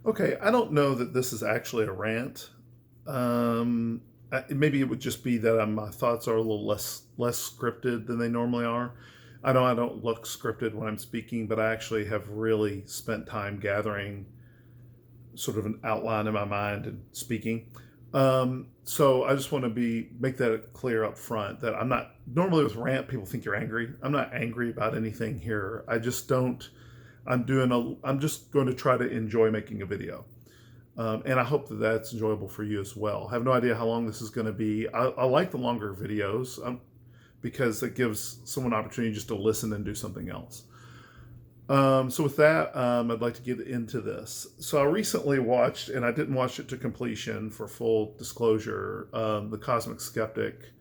Okay, I don't know that this is actually a rant. Maybe it would just be that my thoughts are a little less scripted than they normally are. I know I don't look scripted when I'm speaking, but I actually have really spent time gathering sort of an outline in my mind and speaking. So I just want to make that clear up front that I'm not normally with rant. People think you're angry. I'm not angry about anything here. I just don't. I'm just going to try to enjoy making a video. And I hope that that's enjoyable for you as well. I have no idea how long this is going to be. I like the longer videos because it gives someone an opportunity just to listen and do something else. So with that, I'd like to get into this. So I recently watched, and I didn't watch it to completion for full disclosure, the Cosmic Skeptic,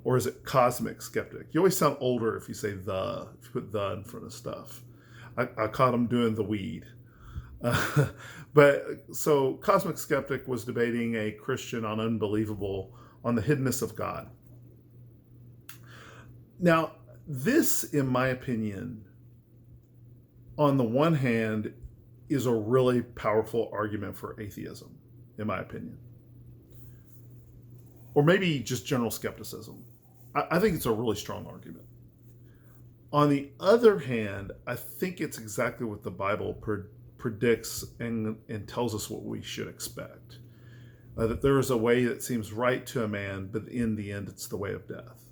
or is it Cosmic Skeptic? You always sound older if you say if you put the in front of stuff. I caught him doing the weed. But so Cosmic Skeptic was debating a Christian on the hiddenness of God. Now, this, in my opinion, on the one hand, is a really powerful argument for atheism, in my opinion. Or maybe just general skepticism. I think it's a really strong argument. On the other hand, I think it's exactly what the Bible predicts and tells us what we should expect. That there is a way that seems right to a man, but in the end, it's the way of death.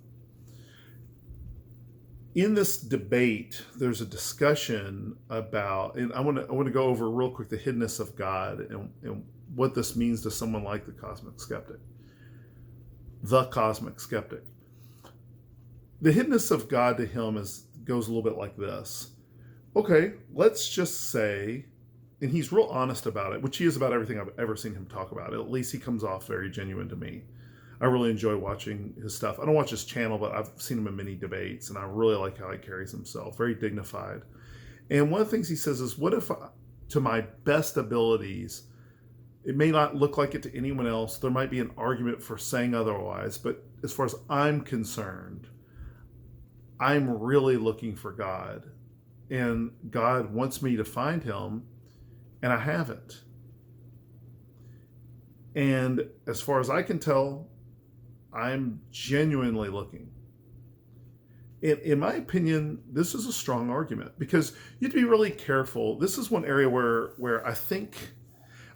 In this debate, there's a discussion about, and I want to go over real quick the hiddenness of God and what this means to someone like the Cosmic Skeptic. The Cosmic Skeptic. The hiddenness of God to him goes a little bit like this. Okay, let's just say, and he's real honest about it, which he is about everything I've ever seen him talk about. At least he comes off very genuine to me. I really enjoy watching his stuff. I don't watch his channel, but I've seen him in many debates, and I really like how he carries himself. Very dignified. And one of the things he says is, what if, to my best abilities, it may not look like it to anyone else. There might be an argument for saying otherwise, but as far as I'm concerned, I'm really looking for God. And God wants me to find him, and I haven't. And as far as I can tell, I'm genuinely looking. In my opinion, this is a strong argument because you have to be really careful. This is one area where I think,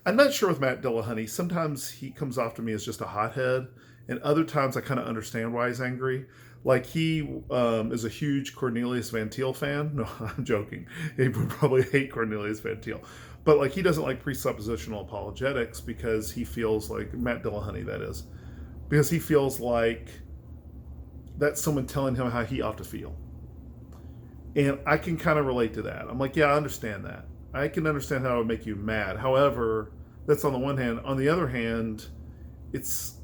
I'm not sure with Matt Dillahunty. Sometimes he comes off to me as just a hothead, and other times I kind of understand why he's angry. Like he is a huge Cornelius Van Til fan. No, I'm joking. He would probably hate Cornelius Van Til. But like he doesn't like presuppositional apologetics because he feels like, Matt Dillahunty that is, because he feels like that's someone telling him how he ought to feel. And I can kind of relate to that. I'm like, yeah, I understand that. I can understand how it would make you mad. However, that's on the one hand. On the other hand, it's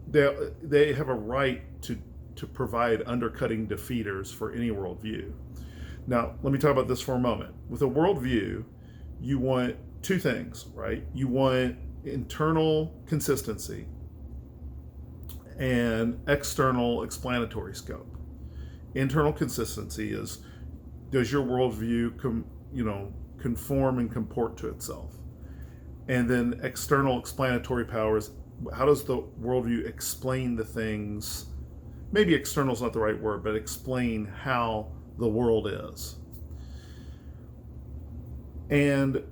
they have a right to provide undercutting defeaters for any worldview. Now, let me talk about this for a moment. With a worldview, you want two things, right? You want internal consistency and external explanatory scope. Internal consistency is, does your worldview conform and comport to itself? And then external explanatory powers, how does the worldview explain the things? Maybe external is not the right word, but explain how the world is. And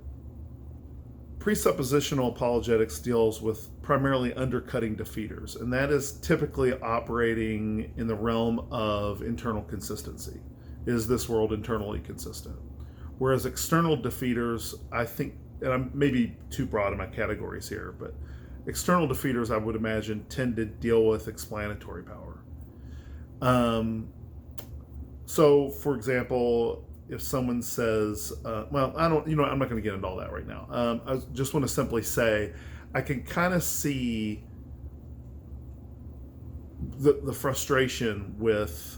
presuppositional apologetics deals with primarily undercutting defeaters, and that is typically operating in the realm of internal consistency. Is this world internally consistent? Whereas external defeaters, I think, and I'm maybe too broad in my categories here, but external defeaters, I would imagine, tend to deal with explanatory power. So, for example, if someone says, well, I'm not going to get into all that right now. I just want to simply say, I can kind of see the frustration with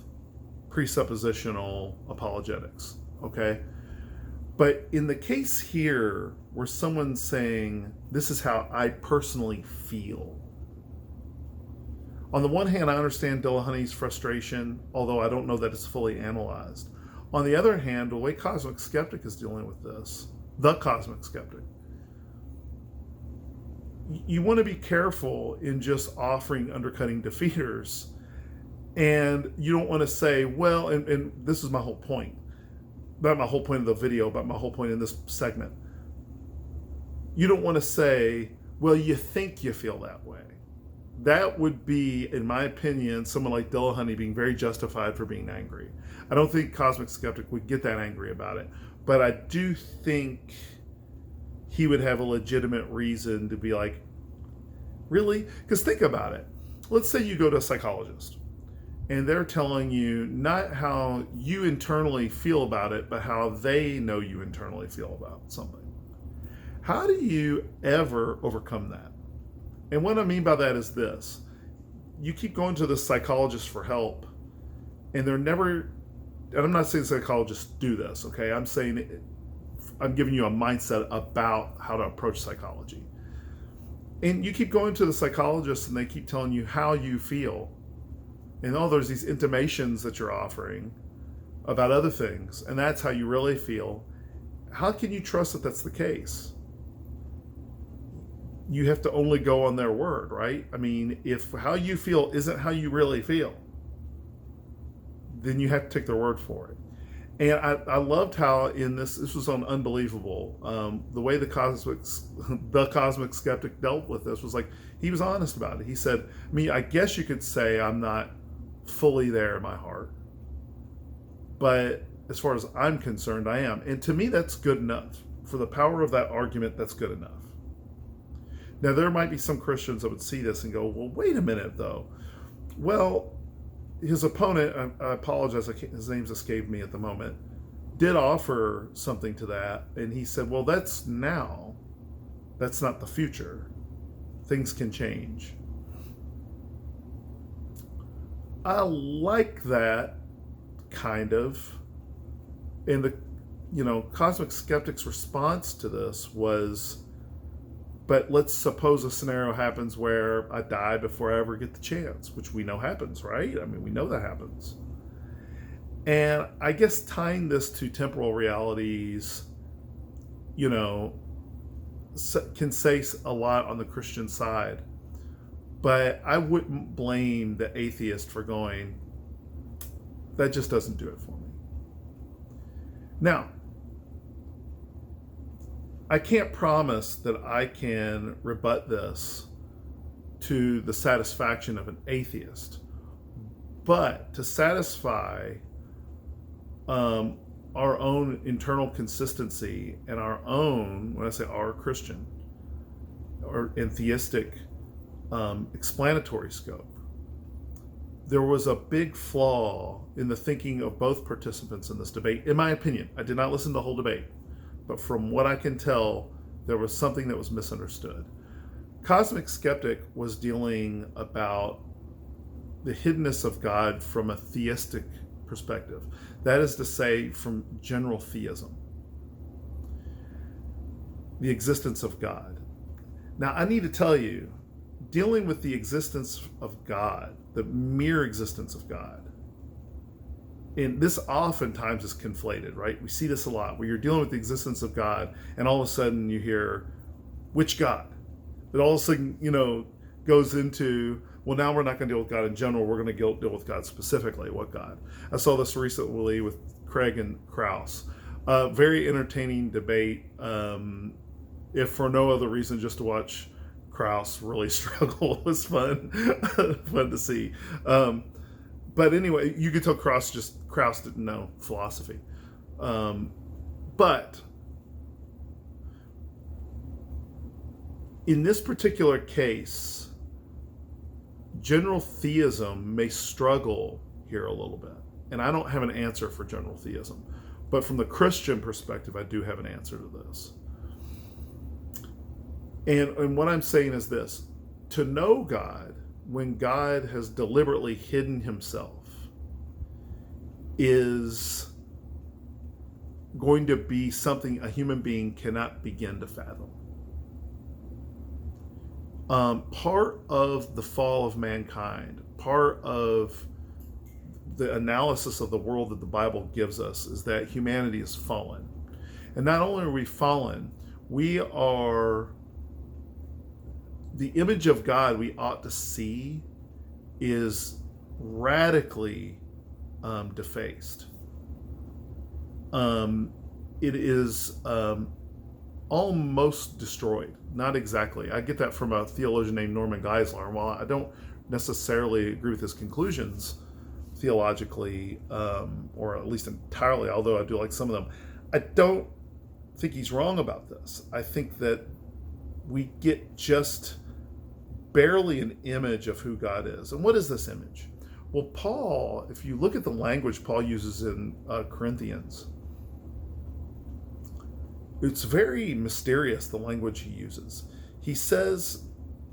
presuppositional apologetics, okay? But in the case here, where someone's saying, this is how I personally feel. On the one hand, I understand Dillahunty's frustration, although I don't know that it's fully analyzed. On the other hand, the way Cosmic Skeptic is dealing with this, the cosmic skeptic. You want to be careful in just offering undercutting defeaters, and you don't want to say, well, and this is my whole point, not my whole point of the video, but my whole point in this segment. You don't want to say, well, you think you feel that way. That would be, in my opinion, someone like Dillahunty being very justified for being angry. I don't think Cosmic Skeptic would get that angry about it, but I do think he would have a legitimate reason to be like, really? Because think about it. Let's say you go to a psychologist and they're telling you not how you internally feel about it, but how they know you internally feel about something. How do you ever overcome that? And what I mean by that is this. You keep going to the psychologist for help, and they're never, and I'm not saying psychologists do this, okay? I'm saying, I'm giving you a mindset about how to approach psychology. And you keep going to the psychologist and they keep telling you how you feel. And there's these intimations that you're offering about other things, and that's how you really feel. How can you trust that that's the case? You have to only go on their word, right? I mean, if how you feel isn't how you really feel, then you have to take their word for it. And I loved how in this was on Unbelievable, the way the cosmic skeptic dealt with this was like, he was honest about it. He said, I guess you could say I'm not fully there in my heart, but as far as I'm concerned, I am. And to me, that's good enough. For the power of that argument, that's good enough. Now, there might be some Christians that would see this and go, well, wait a minute, though. Well, his opponent, I apologize, his name's escaped me at the moment, did offer something to that. And he said, well, that's now. That's not the future. Things can change. I like that, kind of. And the, Cosmic Skeptic's response to this was, but let's suppose a scenario happens where I die before I ever get the chance, which we know happens, right? I mean, we know that happens. And I guess tying this to temporal realities, can say a lot on the Christian side. But I wouldn't blame the atheist for going, that just doesn't do it for me. Now, I can't promise that I can rebut this to the satisfaction of an atheist, but to satisfy our own internal consistency and our own, when I say our Christian or in theistic explanatory scope, there was a big flaw in the thinking of both participants in this debate, in my opinion. I did not listen to the whole debate. But from what I can tell, there was something that was misunderstood. Cosmic Skeptic was dealing about the hiddenness of God from a theistic perspective. That is to say, from general theism. The existence of God. Now, I need to tell you, dealing with the existence of God, the mere existence of God, and this oftentimes is conflated, right? We see this a lot, where you're dealing with the existence of God, and all of a sudden you hear, which God? It all of a sudden, goes into, well, now we're not going to deal with God in general, we're going to deal with God specifically. What God? I saw this recently with Craig and Krauss. Very entertaining debate, if for no other reason, just to watch Krauss really struggle. It was fun to see. But anyway, you could tell Krauss didn't know philosophy. But in this particular case, general theism may struggle here a little bit. And I don't have an answer for general theism. But from the Christian perspective, I do have an answer to this. And what I'm saying is this: to know God, when God has deliberately hidden himself, is going to be something a human being cannot begin to fathom. Part of the fall of mankind, part of the analysis of the world that the Bible gives us, is that humanity is fallen. And not only are we fallen, we are the image of God we ought to see is radically defaced. It is almost destroyed. Not exactly. I get that from a theologian named Norman Geisler. And while I don't necessarily agree with his conclusions theologically, or at least entirely, although I do like some of them, I don't think he's wrong about this. I think that we get just barely an image of who God is. And what is this image? Well, Paul, if you look at the language Paul uses in Corinthians, it's very mysterious, the language he uses. He says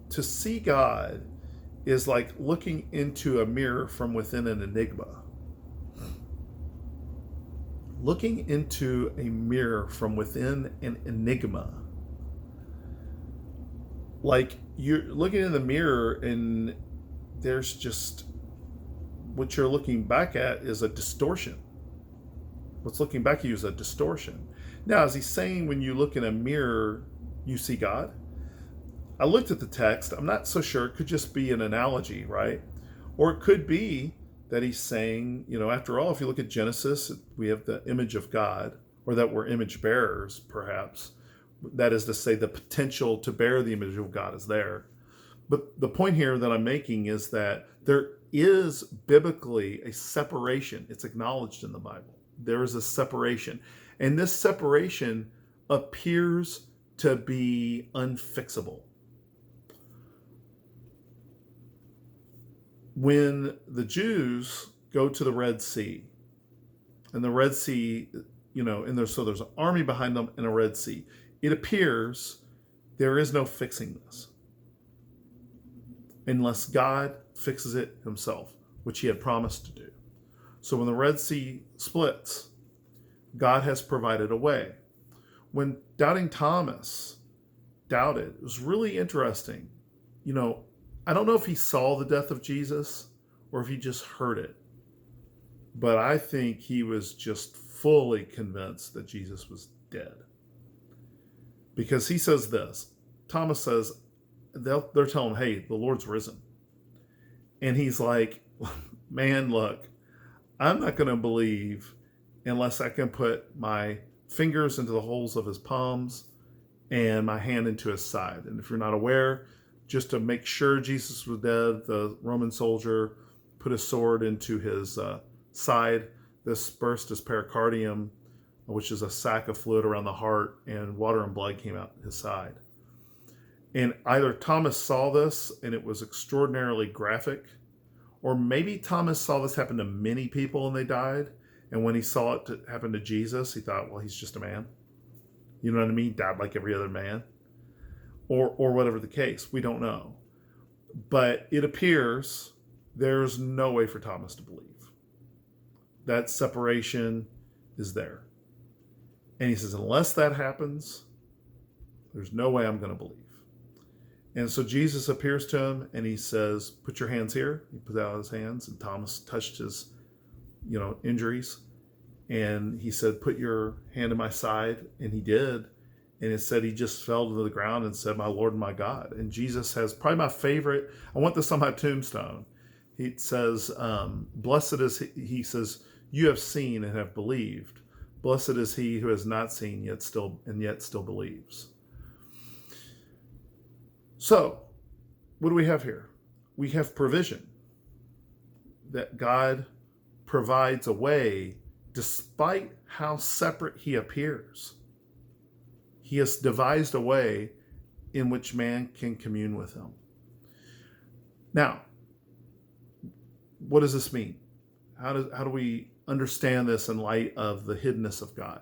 to see God is like looking into a mirror from within an enigma. Looking into a mirror from within an enigma. Like you're looking in the mirror and there's just, what you're looking back at is a distortion. What's looking back at you is a distortion. Now, is he saying when you look in a mirror, you see God? I looked at the text. I'm not so sure. It could just be an analogy, right? Or it could be that he's saying, after all, if you look at Genesis, we have the image of God, or that we're image bearers, perhaps. That is to say, the potential to bear the image of God is there. But the point here that I'm making is that there is biblically a separation. It's acknowledged in the Bible. There is a separation. And this separation appears to be unfixable. When the Jews go to the Red Sea, and the Red Sea, so there's an army behind them in a Red Sea, it appears there is no fixing this unless God fixes it himself, which he had promised to do. So when the Red Sea splits, God has provided a way. When doubting Thomas doubted, it was really interesting. I don't know if he saw the death of Jesus or if he just heard it, but I think he was just fully convinced that Jesus was dead. Because he says this, Thomas says, they're telling him, hey, the Lord's risen. And he's like, man, look, I'm not going to believe unless I can put my fingers into the holes of his palms and my hand into his side. And if you're not aware, just to make sure Jesus was dead, the Roman soldier put his sword into his side. This burst his pericardium, which is a sac of fluid around the heart, and water and blood came out his side. And either Thomas saw this and it was extraordinarily graphic, or maybe Thomas saw this happen to many people and they died. And when he saw it happen to Jesus, he thought, well, he's just a man. You know what I mean? Died like every other man. Or whatever the case. We don't know. But it appears there's no way for Thomas to believe. That separation is there. And he says, unless that happens, there's no way I'm going to believe. And so Jesus appears to him and he says, put your hands here. He puts out his hands and Thomas touched his, injuries. And he said, put your hand in my side. And he did. And it said he just fell to the ground and said, my Lord and my God. And Jesus has probably my favorite. I want this on my tombstone. He says, blessed is he says, you have seen and have believed. Blessed is he who has not seen yet still believes. So, what do we have here? We have provision. That God provides a way despite how separate he appears. He has devised a way in which man can commune with him. Now, what does this mean? How do we understand this in light of the hiddenness of God?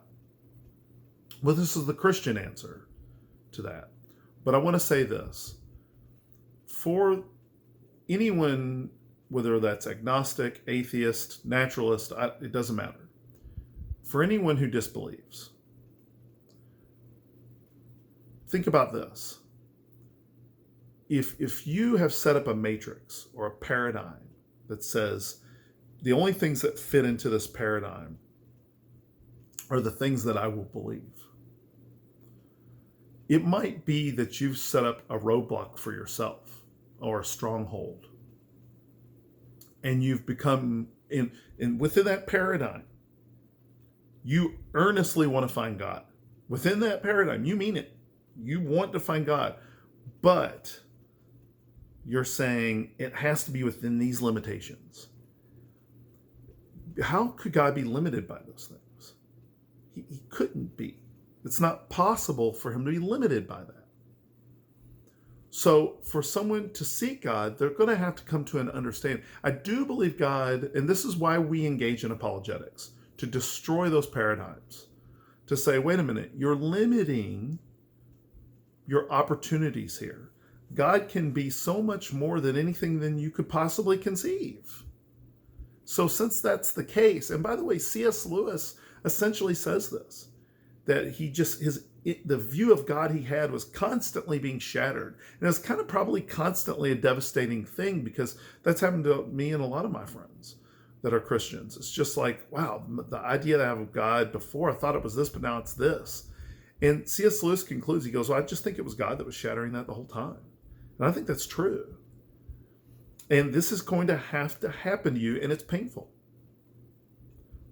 Well, this is the Christian answer to that. But I want to say this. For anyone, whether that's agnostic, atheist, naturalist, it doesn't matter. For anyone who disbelieves, think about this. If you have set up a matrix or a paradigm that says the only things that fit into this paradigm are the things that I will believe. It might be that you've set up a roadblock for yourself or a stronghold, and you've become in within that paradigm, you earnestly want to find God. Within that paradigm, you mean it. You want to find God, but you're saying it has to be within these limitations. How could God be limited by those things? He couldn't be. It's not possible for him to be limited by that. So for someone to seek God, they're going to have to come to an understanding. I do believe God, and this is why we engage in apologetics, to destroy those paradigms, to say, wait a minute, you're limiting your opportunities here. God can be so much more than anything than you could possibly conceive. So since that's the case, and by the way, C.S. Lewis essentially says this, that the view of God he had was constantly being shattered. And it was kind of probably constantly a devastating thing, because that's happened to me and a lot of my friends that are Christians. It's just like, wow, the idea that I have of God, before I thought it was this, but now it's this. And C.S. Lewis concludes, he goes, well, I just think it was God that was shattering that the whole time. And I think that's true. And this is going to have to happen to you, and it's painful.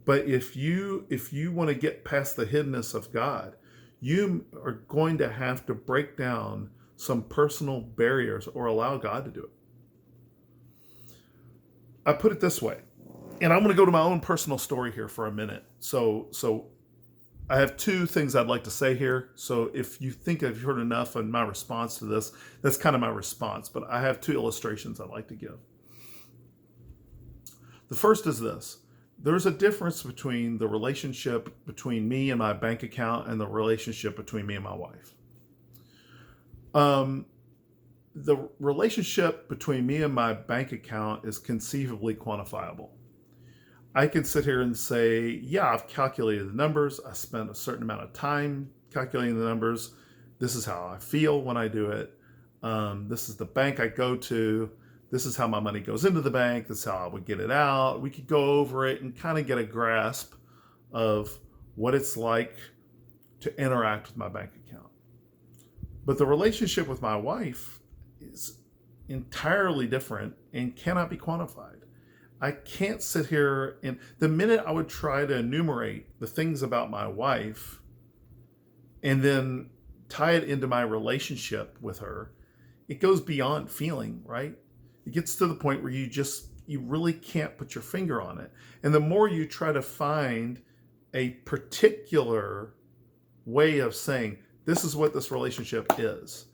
But if you want to get past the hiddenness of God, you are going to have to break down some personal barriers or allow God to do it. I put it this way, and I'm going to go to my own personal story here for a minute. So I have two things I'd like to say here. So if you think I've heard enough in my response to this, that's kind of my response. But I have two illustrations I'd like to give. The first is this. There's a difference between the relationship between me and my bank account and the relationship between me and my wife. The relationship between me and my bank account is conceivably quantifiable. I can sit here and say, yeah, I've calculated the numbers. I spent a certain amount of time calculating the numbers. This is how I feel when I do it. This is the bank I go to. This is how my money goes into the bank. This is how I would get it out. We could go over it and kind of get a grasp of what it's like to interact with my bank account. But the relationship with my wife is entirely different and cannot be quantified. I can't sit here and the minute I would try to enumerate the things about my wife and then tie it into my relationship with her, it goes beyond feeling, right? It gets to the point where you really can't put your finger on it. And the more you try to find a particular way of saying, this is what this relationship is,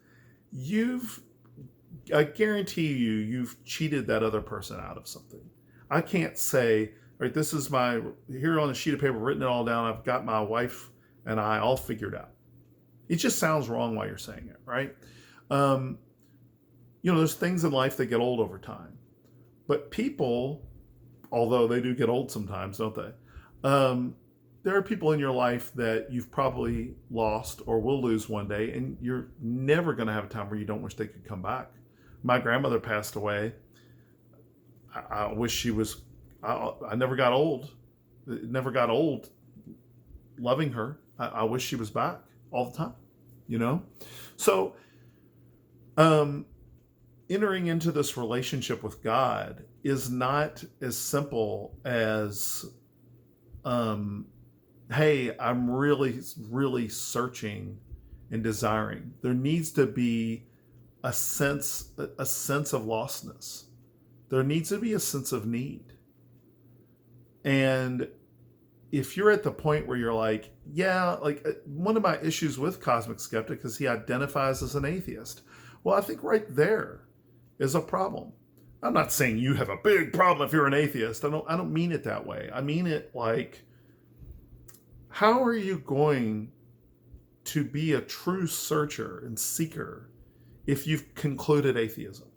I guarantee you've cheated that other person out of something. I can't say, all right, this is here on a sheet of paper, written it all down. I've got my wife and I all figured out. It just sounds wrong while you're saying it, right? There's things in life that get old over time. But people, although they do get old sometimes, don't they? There are people in your life that you've probably lost or will lose one day, and you're never going to have a time where you don't wish they could come back. My grandmother passed away. I wish she was, I never got old. It never got old loving her. I wish she was back all the time, So, entering into this relationship with God is not as simple as, hey, I'm really, really searching and desiring. There needs to be a sense of lostness. There needs to be a sense of need. And if you're at the point where you're like, yeah, like one of my issues with Cosmic Skeptic is he identifies as an atheist. Well, I think right there is a problem. I'm not saying you have a big problem if you're an atheist. I don't mean it that way. I mean it like, how are you going to be a true searcher and seeker if you've concluded atheism?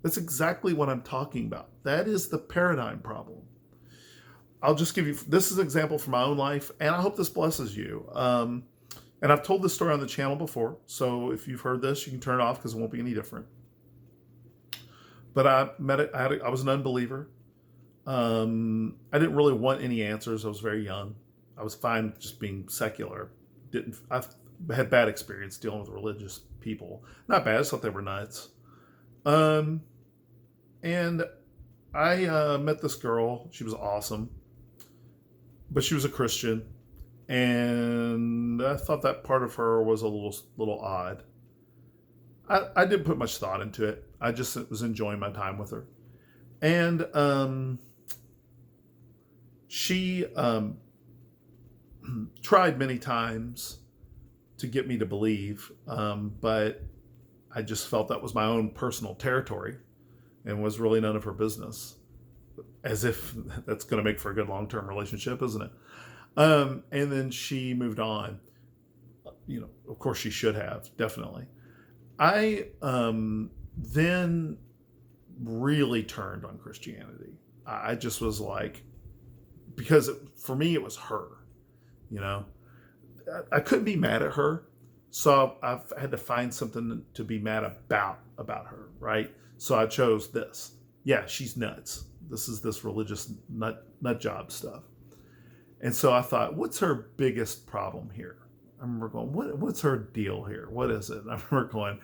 That's exactly what I'm talking about. That is the paradigm problem. I'll just give you, this is an example from my own life, and I hope this blesses you. And I've told this story on the channel before, so if you've heard this, you can turn it off because it won't be any different. But I was an unbeliever. I didn't really want any answers. I was very young. I was fine just being secular. I've had bad experience dealing with religious people. Not bad. I just thought they were nuts. Um, and I met this girl. She was awesome, but she was a Christian, and I thought that part of her was a little odd. I didn't put much thought into it. I just was enjoying my time with her, and she tried many times to get me to believe, but I just felt that was my own personal territory and was really none of her business. As if that's going to make for a good long-term relationship, isn't it? And then she moved on. Of course she should have, definitely. I then really turned on Christianity. I just was like, because for me it was her, I couldn't be mad at her, so I've had to find something to be mad about her, right? So I chose this. Yeah, she's nuts. This is this religious nut job stuff. And so I thought, what's her biggest problem here? I remember going, what's her deal here? What is it? And I remember going,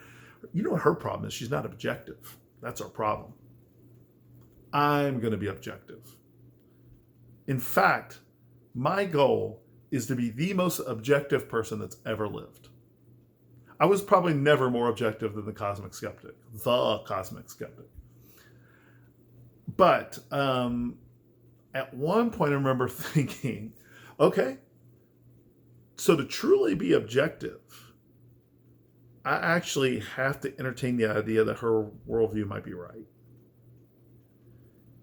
what her problem is? She's not objective. That's her problem. I'm going to be objective. In fact, my goal is to be the most objective person that's ever lived. I was probably never more objective than the Cosmic Skeptic. But at one point I remember thinking, okay, so to truly be objective, I actually have to entertain the idea that her worldview might be right.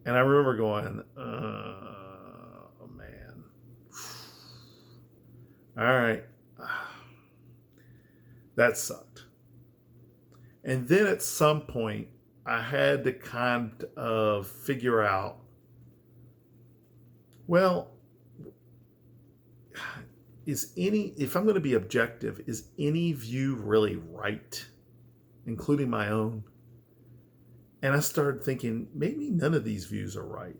And I remember going, oh man. All right. That sucked. And then at some point, I had to kind of figure out, well, if I'm going to be objective, is any view really right, including my own? And I started thinking, maybe none of these views are right.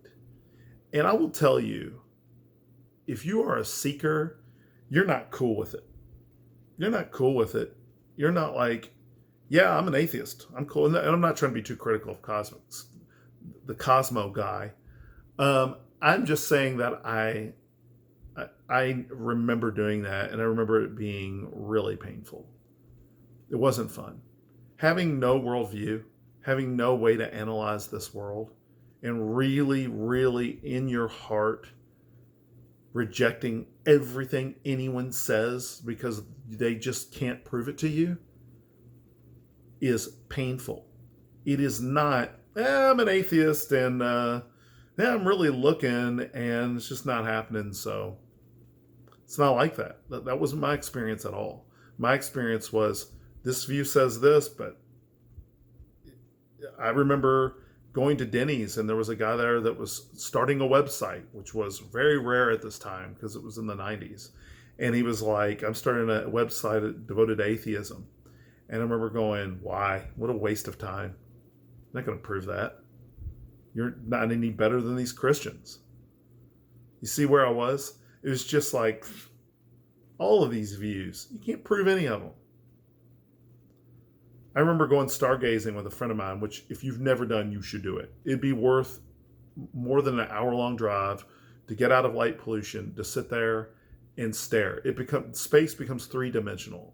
And I will tell you, if you are a seeker, you're not cool with it. You're not cool with it. You're not like, yeah, I'm an atheist. I'm cool. And I'm not trying to be too critical of the Cosmo guy. I'm just saying that I remember doing that, and I remember it being really painful. It wasn't fun. Having no worldview, having no way to analyze this world, and really, really in your heart rejecting everything anyone says because they just can't prove it to you is painful. It is not, I'm an atheist and I'm really looking and it's just not happening. So it's not like that. That wasn't my experience at all. My experience was, this view says this, but I remember going to Denny's and there was a guy there that was starting a website, which was very rare at this time because it was in the 90s. And he was like, I'm starting a website devoted to atheism. And I remember going, why? What a waste of time. I'm not going to prove that. You're not any better than these Christians. You see where I was? It was just like, all of these views, you can't prove any of them. I remember going stargazing with a friend of mine, which if you've never done, you should do it. It'd be worth more than an hour-long drive to get out of light pollution, to sit there and stare. Space becomes three-dimensional.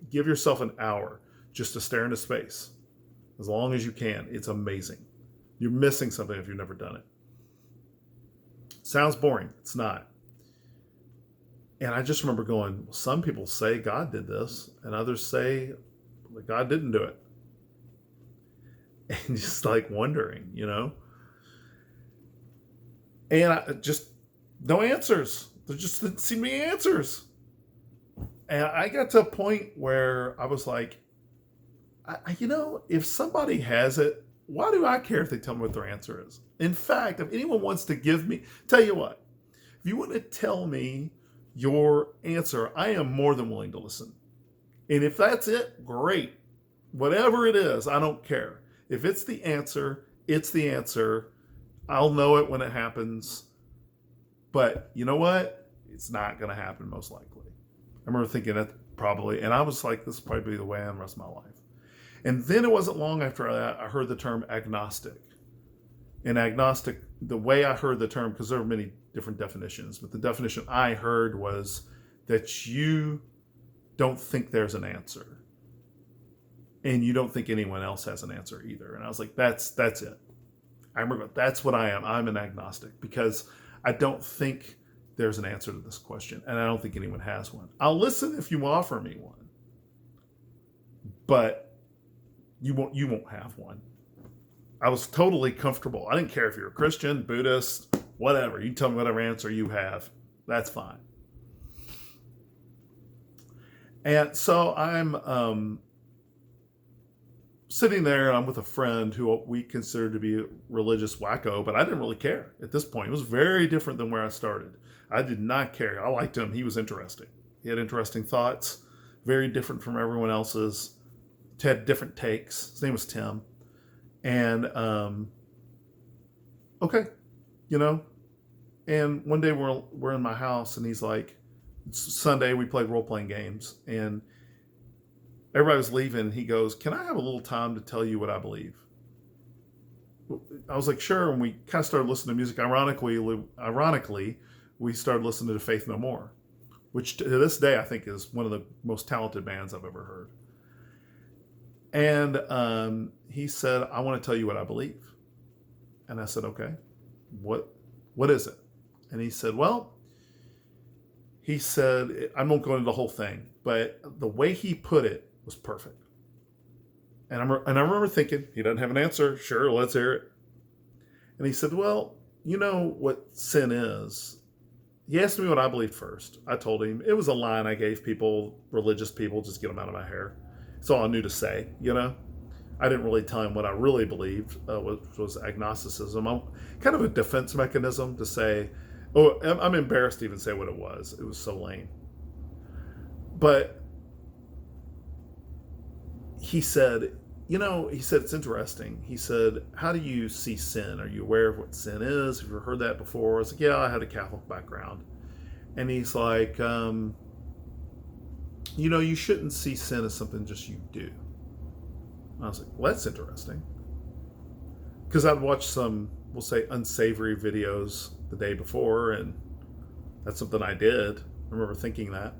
Give yourself an hour just to stare into space. As long as you can. It's amazing. You're missing something if you've never done it. Sounds boring. It's not. And I just remember going, well, some people say God did this, and others say that God didn't do it. And just like wondering, And I just, no answers. There just didn't seem to be answers. And I got to a point where I was like, if somebody has it, why do I care if they tell me what their answer is? In fact, if anyone wants to tell you what, if you want to tell me your answer, I am more than willing to listen. And if that's it, great. Whatever it is, I don't care. If it's the answer, it's the answer. I'll know it when it happens. But you know what? It's not going to happen, most likely. I remember thinking that probably, and I was like, this will probably be the way I am the rest of my life. And then it wasn't long after I heard the term agnostic. And agnostic, the way I heard the term, because there are many different definitions, but the definition I heard was that you don't think there's an answer. And you don't think anyone else has an answer either. And I was like, that's it. I remember that's what I am. I'm an agnostic because I don't think there's an answer to this question. And I don't think anyone has one. I'll listen if you offer me one. But you won't have one. I was totally comfortable. I didn't care if you're a Christian, Buddhist, whatever. You tell me whatever answer you have. That's fine. And so I'm sitting there, and I'm with a friend who we considered to be a religious wacko, but I didn't really care at this point. It was very different than where I started. I did not care. I liked him. He was interesting. He had interesting thoughts, very different from everyone else's. Had different takes. His name was Tim. And, okay, and one day we're in my house, and he's like, it's Sunday, we played role-playing games, and everybody was leaving, and he goes, can I have a little time to tell you what I believe? I was like, sure, and we kind of started listening to music. Ironically, we started listening to Faith No More, which to this day I think is one of the most talented bands I've ever heard. And he said, I want to tell you what I believe. And I said, okay, what is it? And he said, I won't go into the whole thing, but the way he put it was perfect. And I remember thinking, he doesn't have an answer. Sure, let's hear it. And he said, well, you know what sin is? He asked me what I believed first. I told him. It was a line I gave people, religious people, just get them out of my hair. It's all I knew to say, I didn't really tell him what I really believed, which was agnosticism. I'm kind of a defense mechanism to say, I'm embarrassed to even say what it was. It was so lame. But he said, it's interesting. He said, how do you see sin? Are you aware of what sin is? Have you ever heard that before? I was like, yeah, I had a Catholic background. And he's like, you shouldn't see sin as something just you do. I was like, well, that's interesting. Because I'd watched some, we'll say, unsavory videos the day before, and that's something I did. I remember thinking that.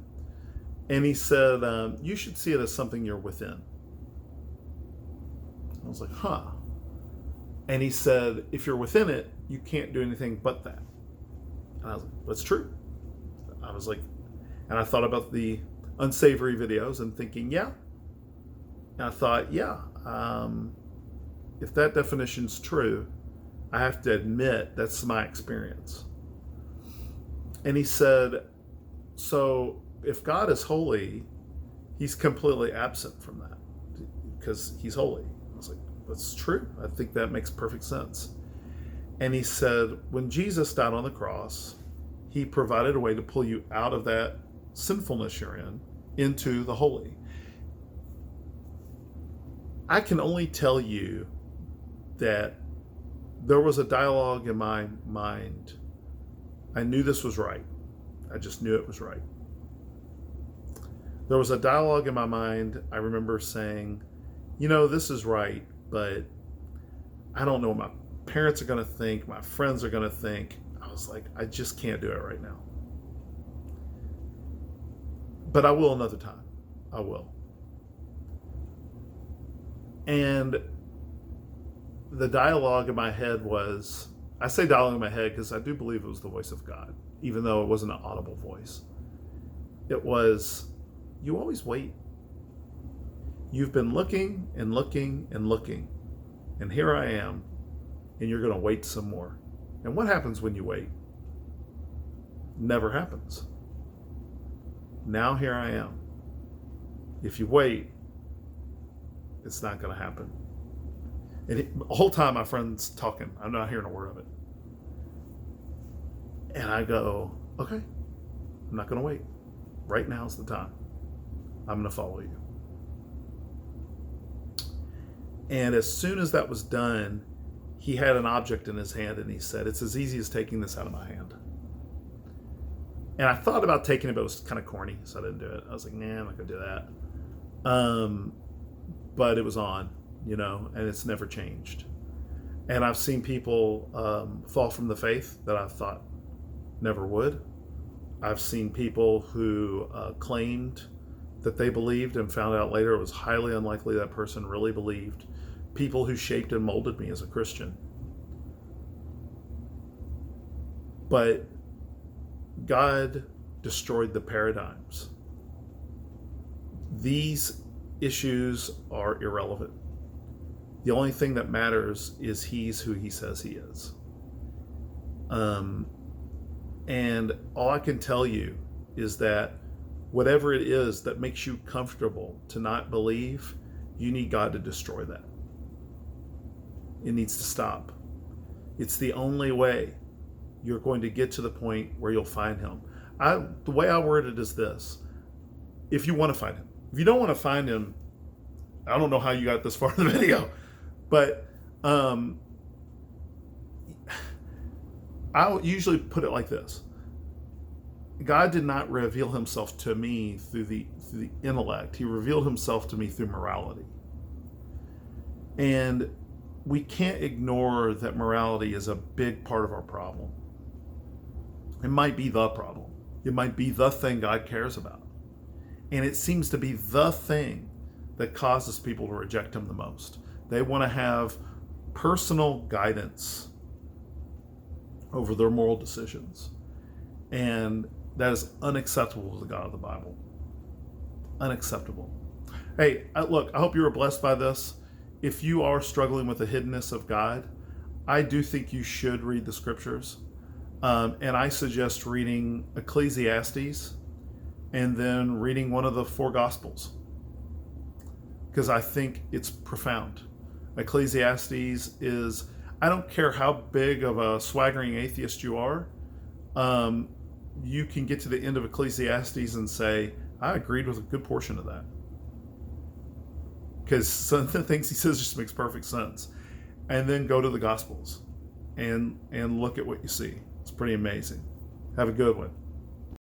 And he said, you should see it as something you're within. I was like, huh. And he said, if you're within it, you can't do anything but that. And I was like, that's true. I was like, and I thought about the unsavory videos and thinking, yeah. And I thought, yeah, if that definition's true, I have to admit that's my experience. And he said, so if God is holy, he's completely absent from that because he's holy. I was like, that's true. I think that makes perfect sense. And he said, when Jesus died on the cross, he provided a way to pull you out of that sinfulness you're in into the holy. I can only tell you that there was a dialogue in my mind. I knew this was right. I just knew it was right. There was a dialogue in my mind. I remember saying, this is right, but I don't know what my parents are going to think, my friends are going to think. I was like, I just can't do it right now. But I will another time. I will. And the dialogue in my head was, I say dialogue in my head because I do believe it was the voice of God, even though it wasn't an audible voice. It was, you always wait. You've been looking and looking and looking, and here I am, and you're going to wait some more. And what happens when you wait? Never happens. Now here I am. If you wait, it's not going to happen. And the whole time my friend's talking, I'm not hearing a word of it. And I go, okay, I'm not going to wait. Right now's the time. I'm going to follow you. And as soon as that was done, he had an object in his hand and he said, it's as easy as taking this out of my hand. And I thought about taking it, but it was kind of corny, so I didn't do it. I was like, nah, I'm not going to do that. But it was on, and it's never changed. And I've seen people fall from the faith that I thought never would. I've seen people who claimed that they believed and found out later it was highly unlikely that person really believed. People who shaped and molded me as a Christian. But God destroyed the paradigms. These issues are irrelevant. The only thing that matters is he's who he says he is. And all I can tell you is that whatever it is that makes you comfortable to not believe, you need God to destroy that. It needs to stop. It's the only way you're going to get to the point where you'll find him. The way I word it is this. If you want to find him. If you don't want to find him, I don't know how you got this far in the video, but I usually put it like this. God did not reveal himself to me through the intellect. He revealed himself to me through morality. And we can't ignore that morality is a big part of our problem. It might be the problem. It might be the thing God cares about. And it seems to be the thing that causes people to reject him the most. They want to have personal guidance over their moral decisions. And that is unacceptable to the God of the Bible. Unacceptable. Hey, look, I hope you were blessed by this. If you are struggling with the hiddenness of God, I do think you should read the scriptures. And I suggest reading Ecclesiastes and then reading one of the 4 Gospels, because I think it's profound. Ecclesiastes is, I don't care how big of a swaggering atheist you are, you can get to the end of Ecclesiastes and say, I agreed with a good portion of that. Because some of the things he says just makes perfect sense. And then go to the Gospels and look at what you see. It's pretty amazing. Have a good one.